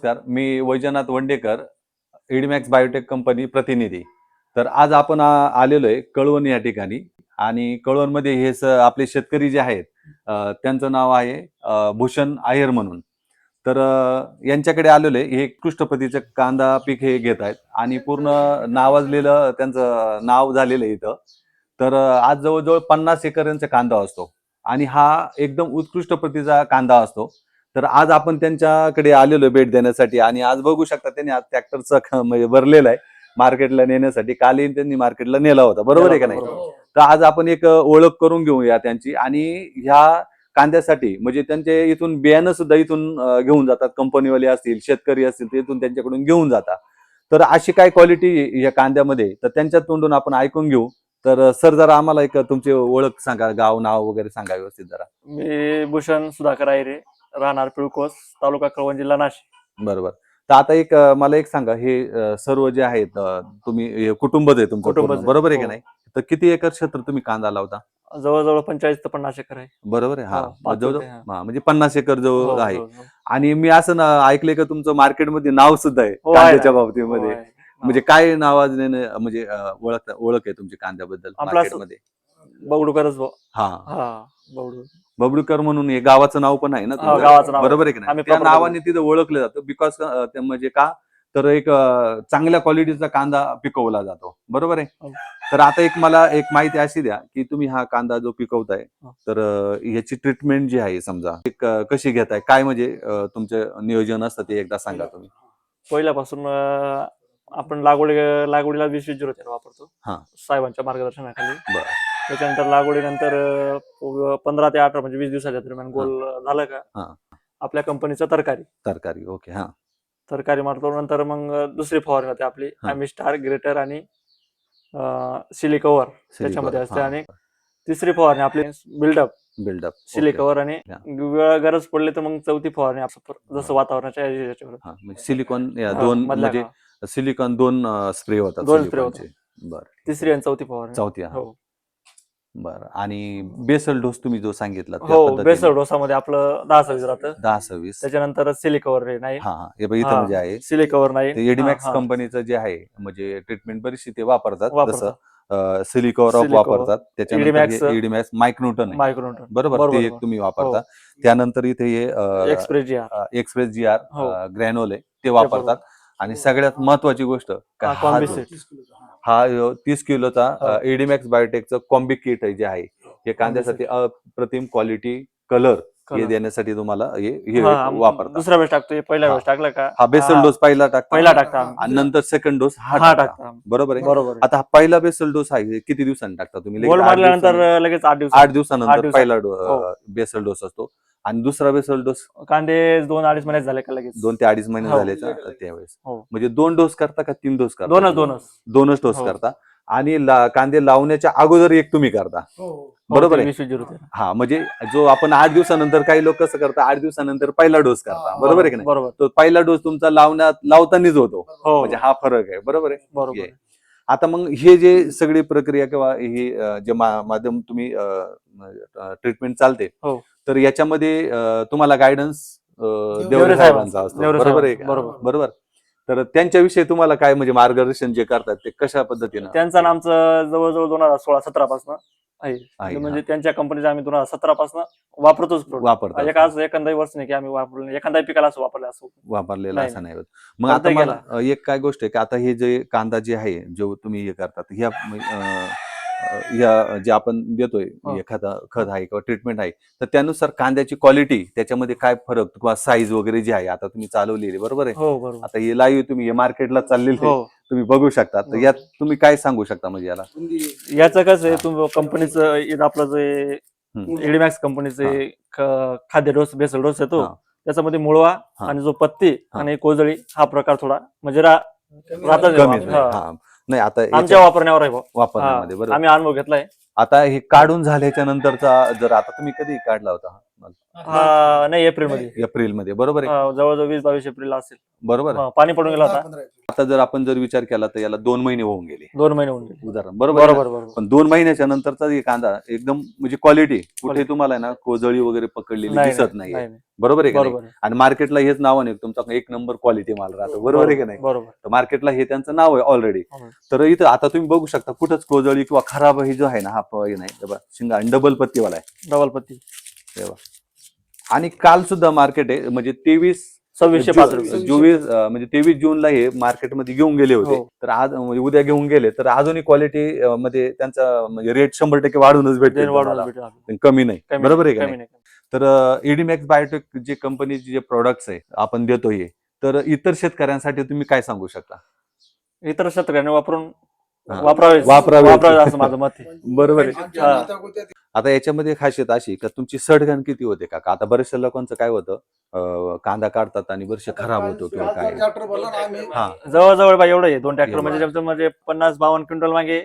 नमस्कार, मी Vaijnath Vandekar, एडमॅक्स biotech company प्रतिनिधी. तर आज आपण आलेलो आहे कळवण या ठिकाणी आणि कळवणमध्ये आपले शेतकरी जे आहेत त्यांचं नाव आहे भूषण अय्यर म्हणून. तर यांच्याकडे आलेलो आहे. हे उत्कृष्ट प्रतीचं कांदा पीक हे घेत आहेत आणि पूर्ण नावाजलेलं त्यांचं नाव झालेलं आहे इथं. तर आज जवळ-जवळ 50 एकर यांचा कांदा असतो आणि हा एकदम उत्कृष्ट प्रतीचा कांदा असतो. तर आज आपण त्यांच्याकडे आलेलो भेट देण्यासाठी आणि आज बघू शकता त्यांनी आज ट्रॅक्टरचा म्हणजे भरलेला आहे मार्केटला नेण्यासाठी. कालही त्यांनी मार्केटला नेला होता, बरोबर आहे का नाही? तर आज आपण एक ओळख करून घेऊया त्यांची आणि ह्या कांद्यासाठी म्हणजे त्यांचे इथून बियाणं सुद्धा इथून घेऊन जातात. कंपनीवाले असतील, शेतकरी असतील ते इथून त्यांच्याकडून घेऊन जातात. तर अशी काय क्वालिटी या कांद्यामध्ये तर त्यांच्या तोंडून आपण ऐकून घेऊ. तर सर जरा आम्हाला एक तुमची ओळख सांगा, गाव नाव वगैरे सांगा व्यवस्थित जरा. मी भूषण सुधाकर अय्यर, राहणार पिळकोस, तालुका कळवण, जिल्हा नाशिक. बरोबर. तर आता मला एक सांगा, हे सर्व जे आहेत तुम्ही हे कुटुंबच आहे तुमचं कुटुंबच पूर्ण, आहे. बरोबर आहे की हो. नाही? तर किती एकर क्षेत्र तुम्ही कांदा लावता? जवळजवळ 45 ते 50 एकर आहे. बरोबर आहे. हो, मग 5 जवळ-जवळ होते, हा. म्हणजे 50 एकर हो, जवळ आहे. हो, हो. आणि मी असं ऐकलंय का तुमचं मार्केटमध्ये नाव सुद्धा आहे हो, आहे कांद्याच्या ना. हो, बाबतीमध्ये. आहे. म्हणजे काय नावाने म्हणजे ओळख ओळख आहे तुमची कांद्याबद्दल आपला असं मार्केटमध्ये? बवडूकरच भाऊ. हां. हा, बवडू. बबलूकर म्हणून हे गावाचं नाव पण आहे ना हा, तुमचं? गावाचं नाव आहे. बरोबर आहे की नाही? आम्ही त्या proper नावाने तिथं ओळखलं जातं बिकॉज म्हणजे का तर एक चांगल्या क्वालिटीचा कांदा पिकवला जातो. बरोबर आहे? हो. तर आता मला एक माहिती अशी द्या, की तुम्ही हा कांदा जो पिकवताय, हो. तर ह्याची ट्रीटमेंट जी आहे समजा कशी घेताय? काय म्हणजे तुमचं नियोजन असतं ते एकदा सांगा तुम्ही. पहिल्यापासून आपण लागवडीला 20-20-0 वापरतो. हां. साहेबांच्या मार्गदर्शनाखाली. बरं. त्याच्यानंतर लागवडीनंतर 15 ते 18 म्हणजे 20 दिवसाच्या दरम्यान गोल झालं का हां. आपल्या कंपनीचं तरकारी. ओके. हां. तरकारी मारतो. नंतर मग दुसरी फवारणी होते आपली हां. ॲमिस्टार, ग्रेटर आणि सिलिकवर त्याच्यामध्ये असते. आणि तिसरी फवारणी आपली बिल्डअप, सिलिकवर आणि गरज पडली तर मग चौथी फवारणी जसं वातावरणाच्या याच्यावर सिलिकॉन दोन म्हणजे सिलिकॉन 2 स्प्रे होतात. 2 स्प्रे होतात. बरं. तिसरी आणि चौथी फवारणी. चौथी. हो. बरं. आणि बेसल डोस तुम्ही जो सांगितला त्या हो, पद्धतीने बेसल डोसामध्ये आपलं 10-26 राहतं. 10-26. त्याच्यानंतर सिलिकवर नाही. हां, हां. हे बघ इथं म्हणजे आहे. सिलिकवर नाही. ते एडिमॅक्स कंपनीचं जे आहे म्हणजे ट्रीटमेंट बरीचशी ते वापरतात. जसं सिलिकवर वापरतात. त्याच्यानंतर एडिमॅक्स मायक्रोन्यूटन आहे. बरोबर. ते एक तुम्ही वापरता. त्यानंतर इथे हे एक्सप्रेस जीआर ग्रॅन्युल आहे ते वापरतात. आणि सगळ्यात महत्वाची गोष्ट हा 30 किलोचा एडिमॅक्स बायोटेकचं कॉम्बी किट जे आहे हे कांद्यासाठी अप्रतिम क्वालिटी कलर हे देण्यासाठी तुम्हाला हे वापरतात. दुसरा वेळेस टाकतो, पहिल्या वेळेस टाकला का हा बेसल डोस पहिला टाकता आणि नंतर सेकंड डोस हा टाकता. बरोबर आहे. आता हा पहिला बेसल डोस आहे किती दिवसांनी टाकता तुम्ही? गोल मारल्यानंतर लगेच 8 दिवसानंतर पहिला बेसल डोस असतो. आणि दुसरा बेसल डोस कांदे 2-2.5 महिने झाले का लगेच 2 ते 2.5 महिने झाले त्यावेळेस. म्हणजे 2 डोस करता का 3 डोस करता? दोनच डोस करता. आणि कांदे लावण्याच्या अगोदर एक तुम्ही करता. बरोबर आहे. हा, म्हणजे जो आपण 8 दिवसानंतर काही लोक कसं करतात 8 दिवसानंतर पहिला डोस करता. बरोबर आहे की नाही? तो पहिला डोस तुमचा लावतानाच होतो. म्हणजे हा फरक आहे. बरोबर आहे. आता मग हे जे सगळी प्रक्रिया किंवा हे जे माध्यम तुम्ही ट्रीटमेंट चालते तर याच्यामध्ये तुम्हाला गायडन्स देवरे साहेबांचा असतो. बरोबर आहे. बरोबर. तर त्यांच्याविषयी तुम्हाला काय म्हणजे मार्गदर्शन जे करतात ते कशा पद्धतीनं? त्यांचं आमचं जवळजवळ 2016-17 पासून आहे. म्हणजे त्यांच्या कंपनीचा आम्ही 2017 पासून वापरतोच. एखादा वर्ष नाही की आम्ही वापरलं एखाद्या पिकाला असं वापरलेलं असं नाही होत. मग आता मला एक काय गोष्ट आहे की आता हे जे कांदा जे आहे जो तुम्ही हे करतात या जे आपण देतोय एखादा खत आहे किंवा ट्रीटमेंट आहे तर त्यानुसार कांद्याची क्वालिटी त्याच्यामध्ये काय फरक किंवा साईज वगैरे जी आहे आता तुम्ही चालवलेली बरोबर आहे. आता हे लाईव्ह तुम्ही हे मार्केटला चाललेले तुम्ही बघू शकता. तर यात तुम्ही काय सांगू शकता म्हणजे याचं कसं आहे तुम्ही कंपनीचं आपलं जे एडिमॅक्स कंपनीचे खाद्य डोस बेसल डोस येतो त्याच्यामध्ये मुळवा आणि जो पत्ती आणि कोजळी हा प्रकार थोडा म्हणजे नाही आता आमच्या वापरण्यावर आहे. वापरण्यामध्ये बरोबर आम्ही अनुभव घेतलाय. आता हे काढून झाल्याच्या नंतरचा जर आता तुम्ही कधी काढला होता हा नाही एप्रिलमध्ये एप्रिलमध्ये, बरोबर आहे? जवळजवळ 20-22 एप्रिल असेल. बरोबर आहे. पाणी पडून गेला होता. आता जर आपण विचार केला तर याला 2 महिने होऊन गेले, 2 महिने होऊन गेले. उदाहरण, बरोबर आहे ना? बरोबर बरोबर. पण 2 महिन्याच्या नंतरचा हे कांदा एकदम म्हणजे क्वालिटी कुठे तुम्हाला आहे ना कोजळी वगैरे पकडलेली दिसत नाही, बरोबर आहे का नाही? बरोबर आहे. आणि मार्केटला हेच नाव आहे तुमचा एक नंबर क्वालिटी माल राहतो, बरोबर आहे की नाही? बरोबर. तर मार्केटला हे त्यांचं नाव आहे ऑलरेडी. तर इथं आता तुम्ही बघू शकता कुठंच कोजळी किंवा खराब हे जो आहे ना हा हे नाही, तेव्हा शिंगा डबल पत्तीवाला आहे, डबल पत्ती तेव्हा. आणि काल सुद्धा मार्केट आहे म्हणजे 2605 रुपये. 23 जूनला हे मार्केटमध्ये घेऊन गेले होते. हो. तर आज म्हणजे उद्या घेऊन गेले तर अजूनही क्वालिटी मध्ये त्यांचा म्हणजे रेट 100% वाढूनच भेटेल, कमी नाही, बरोबर आहे का नाही? तर इडीमॅक्स बायोटेक जे कंपनीचे जे प्रोडक्ट्स आहे आपण देतोय, तर इतर शेतकऱ्यांसाठी तुम्ही काय सांगू शकता? इतर शेतकऱ्यांनी वापरावे असं माझं मत आहे. बरोबर आहे. आता याच्यामध्ये खासियत अशी का तुमची सडगण किती होते का? आता बऱ्याचशा लोकांचं काय होतं कांदा काढतात आणि वर्ष खराब होतो किंवा काय. जवळजवळ बाई एवढं आहे 2 ट्रॅक्टर म्हणजे 50-52 क्विंटल मागे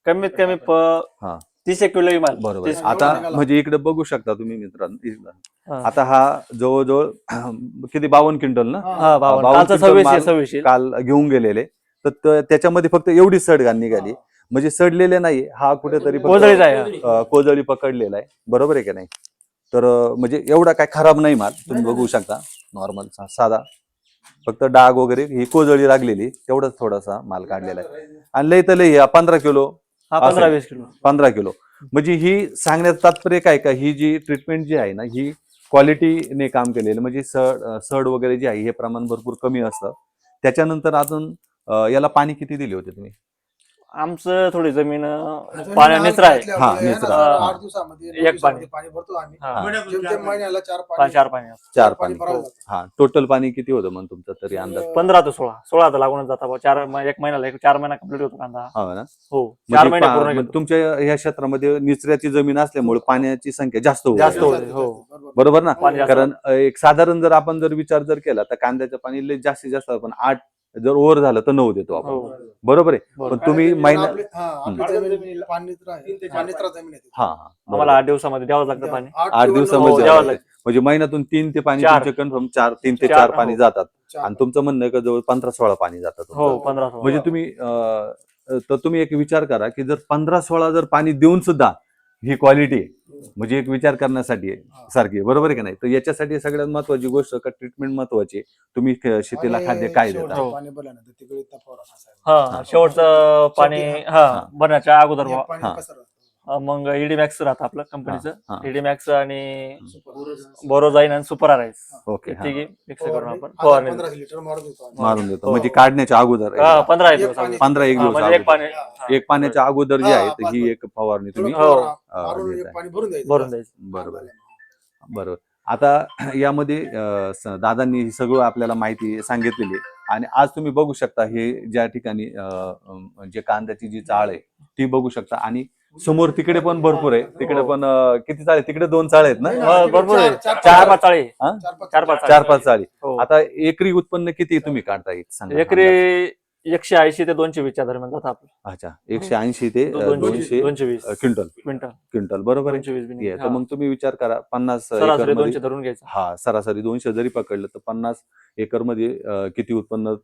कमीत कमी 30 किलो माल. बरोबर. आता म्हणजे इकडे बघू शकता तुम्ही मित्रांनो, आता हा जवळजवळ किती 52 क्विंटल ना, 26 काल घेऊन गेलेले. तर त्याच्यामध्ये फक्त एवढी सडगण निघाली, म्हणजे सडलेले नाही, हा कुठेतरी कोजळी पकडलेला आहे, बरोबर आहे की नाही? तर म्हणजे एवढा काय खराब नाही माल, तुम्ही बघू शकता नॉर्मल साधा, फक्त डाग वगैरे ही कोजळी लागलेली तेवढाच थोडासा माल काढलेला आहे. आणि लय तर लय 15 किलो 15 किलो म्हणजे ही सांगण्याचं तात्पर्य काय का ही जी ट्रीटमेंट जी आहे ना ही क्वालिटीने काम केलेलं, म्हणजे सड वगैरे जे आहे हे प्रमाण भरपूर कमी असतं. त्याच्यानंतर अजून याला पाणी किती दिले होते तुम्ही? आमचं थोडी जमीन पाणी निचरा आहे. निचरा. 8 दिवसामध्ये एक पाणी भरतो आम्ही. हा. महिन्याला 4 पाणी. 4 पाणी. हा, टोटल पाणी किती होतं मग तुमचं तरी अंदाज? 15 ते 16 तर लागूनच जाता. 1 महिन्याला 4 महिना कंप्लीट होतो कांदा. हो ना? हो, 4 महिने पूर्ण म्हणजे तुमच्या ह्या क्षेत्रामध्ये निचऱ्याची जमीन असल्यामुळे पाण्याची संख्या जास्त होते. हो, बरोबर ना? कारण एक साधारण जर आपण विचार केला तर कांद्याचं पाणी लय जास्तीत जास्त आपण 8 जर ओव्हर झालं तर 9 देतो आपण, बरोबर आहे? पण तुम्ही महिना आम्हाला 8 दिवसामध्ये द्यावं लागतं पाणी. 8 दिवसामध्ये द्यावं लागतं, म्हणजे महिन्यातून 3 ते पाणी कन्फर्म 3 ते 4 पाणी जातात. आणि तुमचं म्हणणं आहे का जवळ 15-16 पाणी जातात. हो, 15-16. म्हणजे तुम्ही एक विचार करा की जर 15-16 जर पाणी देऊन सुद्धा ही क्वालिटी म्हणजे एक विचार करण्यासाठी सारखी, बरोबर आहे की नाही? तर याच्यासाठी सगळ्यात महत्वाची गोष्ट का ट्रीटमेंट महत्वाची. तुम्ही शेतीला खाद्य काय देता? शेवटचं पाणी बनण्याच्या अगोदर मग इडीमॅक्स राहतं आपलं कंपनीचं, इडीमॅक्स आणि बोरोजाईन आणि सुपर आराईस. ओके, मिक्स करून आपण फवारणी मारून देतो, म्हणजे काढण्याच्या अगोदर 15 दिवस एक पाण्याच्या अगोदर जी आहे तर ही एक फवारणी तुम्ही भरून द्यायची. बरोबर. आता यामध्ये दादांनी सगळं आपल्याला माहिती सांगितलेली आणि आज तुम्ही बघू शकता हे ज्या ठिकाणी जे कांद्याची जी चाळ आहे ती बघू शकता. आणि समोर तिकडे पण भरपूर आहे, तिकडे पण किती चाळे? तिकडे 2 चाळे आहेत ना? भरपूर आहे, 4-5 चाळी. 4-5 चाळी. आता एकरी उत्पन्न किती तुम्ही काढता येत? एकरी 180 ते 220 दरम्यान जातं आपलं. अच्छा, 180 ते 220 क्विंटल, बरोबर आहे? तर मग तुम्ही विचार करा 50 एकर मध्ये धरून घ्यायचं. हा, सरासरी 200 जरी पकडलं तर 50 एकर मध्ये किती उत्पन्न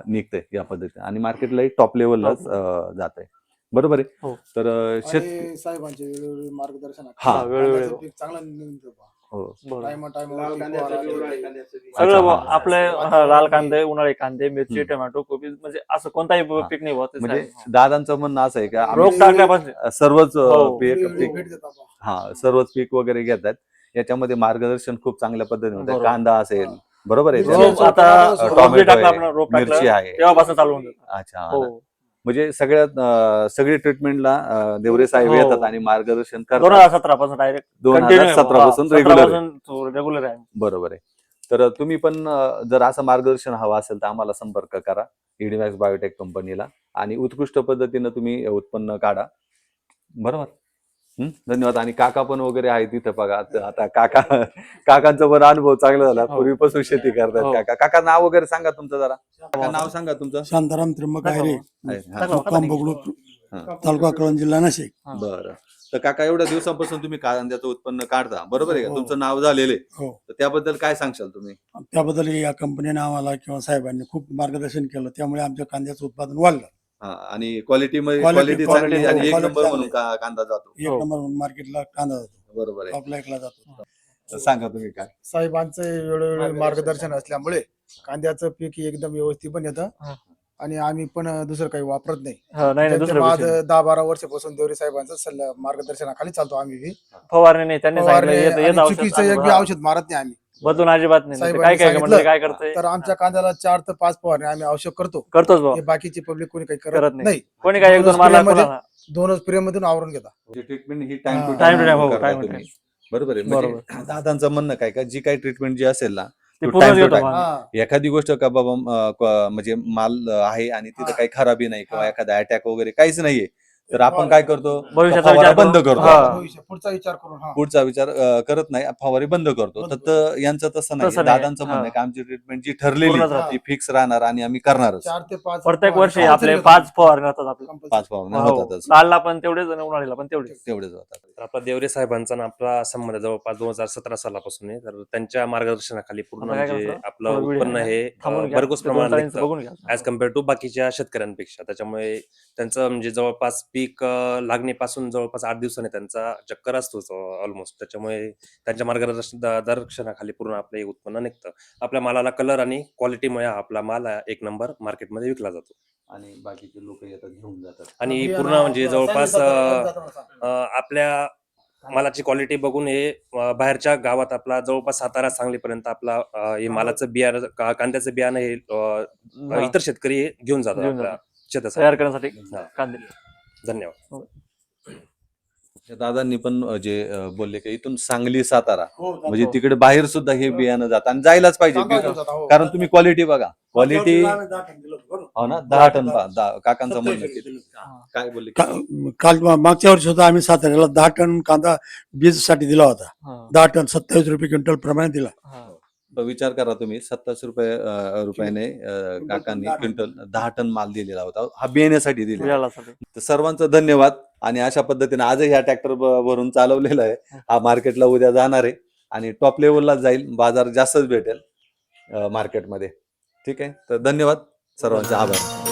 निघतंय या पद्धतीने, आणि मार्केटला टॉप लेवललाच जात आहे, बरोबर आहे? तर साहेबांचे मार्गदर्शन वेळोवेळी सगळं आपले लाल कांदे, उन्हाळी कांदे, मिरची, टोमॅटो, कोबी, म्हणजे असं कोणताही पीक नाही होत. म्हणजे दादांचं म्हणणं असं आहे का रोग टाकल्यापासून सर्वच सर्वच पीक वगैरे घेतात, याच्यामध्ये मार्गदर्शन खूप चांगल्या पद्धतीने होतं. कांदा असेल, बरोबर आहे, आता टोमॅटो, मिरची आहे, तेव्हापासून चालू होऊन जातं. अच्छा, म्हणजे सगळी ट्रीटमेंटला देवरे साहेब येतात आणि मार्गदर्शन करतात. 2017 पासून डायरेक्ट 2017 पासून रेग्युलर आहे. बरोबर आहे. तर तुम्ही पण जर असं मार्गदर्शन हवं असेल तर आम्हाला संपर्क करा इडीमॅक्स बायोटेक कंपनीला, आणि उत्कृष्ट पद्धतीनं तुम्ही उत्पन्न काढा, बरोबर? धन्यवाद. आणि काका पण वगैरे आहे तिथं बघा. आता काकांचा पण अनुभव चांगला झाला, पूर्वीपासून शेती करतात. काका नाव वगैरे सांगा तुमचं जरा. नाव सांगा तुमचं. शांताराम त्र्यंबक आहे रे, मुक्काम बगळूर तालुका कळवण जिल्हा नाशिक. बरं. तर काका एवढ्या दिवसांपासून तुम्ही कांद्याचं उत्पन्न काढता, बरोबर आहे का? हो. तुमचं नाव झालेलं आहे. हो. तर त्याबद्दल काय सांगशाल तुम्ही? त्याबद्दल या कंपनीने आम्हाला किंवा साहेबांनी खूप मार्गदर्शन केलं, त्यामुळे आमच्या कांद्याचं उत्पादन वाढलं. हा, आणि क्वालिटी Quality चांगली आणि एक quality नंबर म्हणून चांगली. कांदा जातो. एक हो. नंबर मार्केटला कांदा जातो, बरोबर आहे. टॉपला एकला जातो. तर सांगा तुम्ही काय. साहेबांचं वेळोवेळी मार्गदर्शन असल्यामुळे कांद्याचं पीक एकदम व्यवस्थित पण येतं हा. आणि आम्ही पण दुसरं काही वापरत नाही. नाही नाही, त्यांच्या दुसरं बाद गोष्टी. 10-12 वर्षापासून देवरे साहेबांचं मार्गदर्शनाखाली चालतो आम्ही बी. फवारणी नाही त्यांनी सांगितलं फवारणी येत आणि येत चुकीचं एक बी औषध औषध मारत नाही आम्ही. बदलून अजिबात नाही. साहेबांनी काय काय सांगितलं. म्हणजे काय करतोय तर आमच्या कांद्याला 4 ते 5 फवारणी आम्ही आवश्यक करतो. करतोच भाऊ. हे बाकीची पब्लिक कोणी काही करत करत नाही. नाही. कोणी काय एक दोन दोनच मारला पिढ्यामध्ये- कोणाला. दोनच स्प्रे मधून आवरून घेता. ट्रीटमेंट ही टाइम टू हा. Time to time, हो, करता time to तुम्ही. time. बरोबर आहे. बरोबर. म्हणजे दादांचं म्हणणं काय का जी काही ट्रीटमेंट जी असेल ना ते तो पूर्णच time to घेतो time. भाऊ. हा. एखादी गोष्ट का बाबा म्हणजे माल आहे आणि तिथं हा. काही खराबी नाही किंवा हा. एखादा अटॅक वगैरे काहीच नाहीये, तर आपण काय करतो? भविष्याचा फवारा विचार बंद करून. करतो. हा. भविष्य पुढचा विचार करून. हा. पुढचा विचार करत नाही, फवारी बंद करतो. बंद तर यांचं तसं नाही. तसं नाही. दादांचं म्हणणं आहे हा. की आमची ट्रीटमेंट जी ठरलेली पूर्णच राहते. ती फिक्स राहणार आणि आम्ही करणारच. 4 ते 5 प्रत्येक वर्षी फवारणी आपले compulsory 5 घेतो. फवारणी राहतात आपले. Compulsory. 5 फवारण्या हो. होतातच. लालला पण तेवढेच आणि उन्हाळीला पण तेवढेच. तेवढेच होतात. तर आपला देवरे साहेबांचा आणि आपला संबंध जवळपास 2017 सालापासून आहे. तर त्यांच्या मार्गदर्शनाखाली पूर्ण आता काय म्हणजे करायचं? आपलं थोडं video उत्पन्न आहे. हे थांबून घ्या. भरघोस ते 2 प्रमाणात चाळींचं निघतं बघून घ्या. ऍज कम्पेअर टू बाकीच्या शेतकऱ्यांपेक्षा. त्याच्यामुळे त्यांचं म्हणजे जवळपास पीक लागणीपासून जवळपास 8 दिवसांनी त्यांचा चक्कर असतोच ऑलमोस्ट. त्याच्यामुळे त्यांच्या मार्गदर्शनाखाली पूर्ण आपलं हे उत्पन्न निघतं. आपल्या मालाला कलर आणि क्वालिटीमुळे आपला माल एक नंबर मार्केटमध्ये विकला जातो. आणि बाकीचे लोक येतात घेऊन जातात. आणि बियाणं पूर्ण म्हणजे आपलं जवळपास सांगितलं जातं. आपल्या मालाची क्वालिटी बघून हे बाहेरच्या गावात आपला जवळपास सातारा सांगलीपर्यंत आपला हे मालाचं बियाणं कांद्याचं बियाणं हे हा. इतर शेतकरी घेऊन जातात घेऊन आपल्या शेतासाठी. तयार करण्यासाठी हा. कांदे. धन्यवाद. दादांनी पण जे बोलले की इथून सांगली सातारा हो, म्हणजे हो. तिकडे बाहेर सुद्धा हे बियाणं जातं आणि जायलाच पाहिजे. कांदा घेऊन जाता, हो. कारण तुम्ही क्वालिटी बघा. क्वालिटी आम्ही 10 टन दिलं होतं, बरोबर. हो ना 10 टन काकांचं 27 म्हणणं टन किती? दिलं होतं. काय बोलले? काल मागच्या वर्षी सुद्धा आम्ही साताऱ्याला 10 टन कांदा बीजसाठी दिला होता. हा. 10 टन 27 रुपये क्विंटल प्रमाणे दिला. हा. तर विचार करा तुम्ही 27 रुपयाने काकांनी 10 टन. क्विंटल 10 टन माल दिलेला होता. हा बियाण्यासाठी दिलेला. बियाणासाठी. तर सर्वांचं धन्यवाद. आणि अशा पद्धतीने आजही हा ट्रॅक्टर भरून चालवलेला आहे. हा मार्केटला उद्या जाणार आहे आणि टॉप लेवलला जाईल. बाजार जास्तच भेटेल मार्केटमध्ये. ठीक आहे. तर धन्यवाद, सर्वांचे आभार.